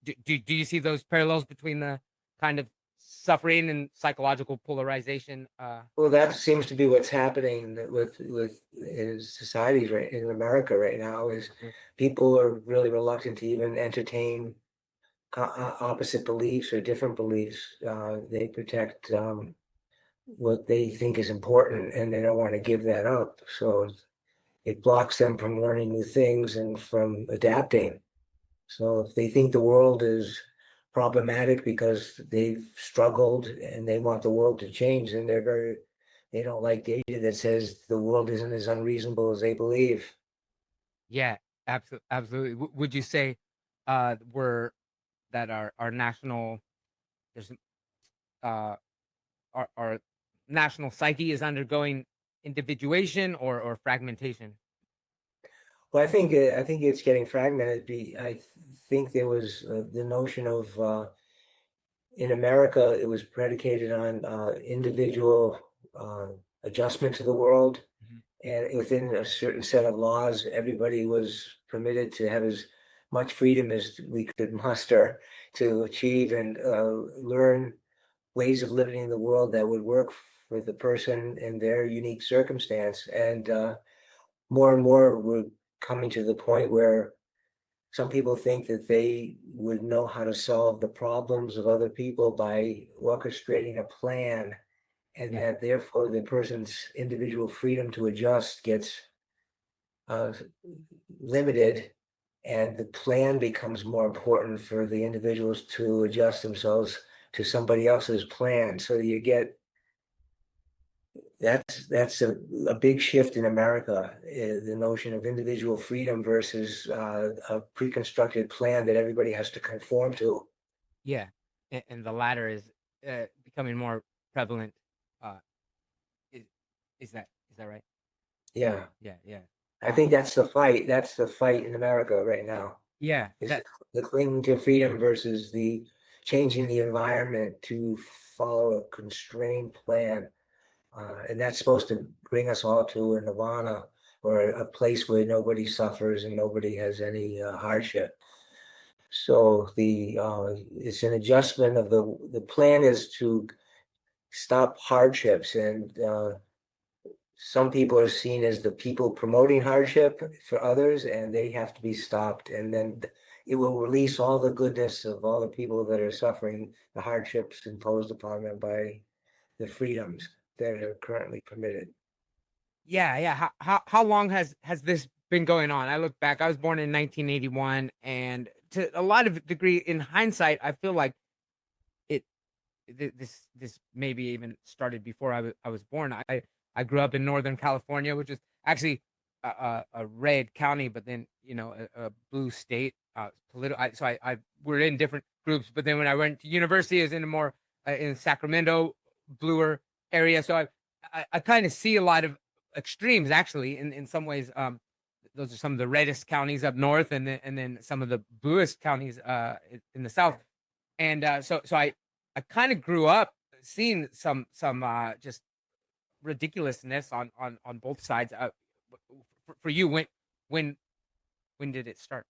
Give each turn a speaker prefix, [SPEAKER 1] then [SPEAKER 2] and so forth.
[SPEAKER 1] Do you see those parallels between the kind of suffering and psychological polarization?
[SPEAKER 2] Well, that seems to be what's happening with in societies right in America right now is people are really reluctant to even entertain opposite beliefs or different beliefs. They protect what they think is important, and they don't want to give that up. So it blocks them from learning new things and from adapting. So if they think the world is problematic because they've struggled and they want the world to change, then they don't like data that says the world isn't as unreasonable as they believe.
[SPEAKER 1] Yeah, absolutely, absolutely. Would you say we're that our national there's uh our national psyche is undergoing individuation or fragmentation?
[SPEAKER 2] Well, I think it's getting fragmented. I think there was the notion of in America, it was predicated on individual uh, adjustment to the world.
[SPEAKER 1] Mhm.
[SPEAKER 2] And within a certain set of laws, everybody was permitted to have as much freedom as we could muster to achieve and learn ways of living in the world that would work for the person in their unique circumstance. And more and more, we're coming to the point where some people think that they would know how to solve the problems of other people by orchestrating a plan, and
[SPEAKER 1] Yeah,
[SPEAKER 2] that therefore the person's individual freedom to adjust gets uh, limited, and the plan becomes more important for the individuals to adjust themselves to somebody else's plan. So you get that's a big shift in America, the notion of individual freedom versus a pre-constructed plan that everybody has to conform to.
[SPEAKER 1] yeah, and the latter is becoming more prevalent. Uh, is, is that right?
[SPEAKER 2] Yeah,
[SPEAKER 1] Yeah, yeah,
[SPEAKER 2] I think that's the fight. That's the fight in America right now.
[SPEAKER 1] yeah.
[SPEAKER 2] Is
[SPEAKER 1] That
[SPEAKER 2] the clinging to freedom versus the changing the environment to follow a constrained plan. And that's supposed to bring us all to a nirvana or a place where nobody suffers and nobody has any hardship. So the it's an adjustment of the plan is to stop hardships, and some people are seen as the people promoting hardship for others, and they have to be stopped. And then it will release all the goodness of all the people that are suffering the hardships imposed upon them by the freedoms that are currently permitted.
[SPEAKER 1] Yeah, yeah. How long has this been going on? I look back. I was born in 1981, and to a lot of degree, in hindsight, I feel like it. This maybe even started before I was born. I grew up in Northern California, which is actually a red county, but then a blue state. So I we're in different groups, but then when I went to university, I was in a more in Sacramento, bluer area. So I kind of see a lot of extremes actually in some ways. Those are some of the reddest counties up north, and then some of the bluest counties in the south. And so I kind of grew up seeing some just ridiculousness on both sides. For you, when when did it start?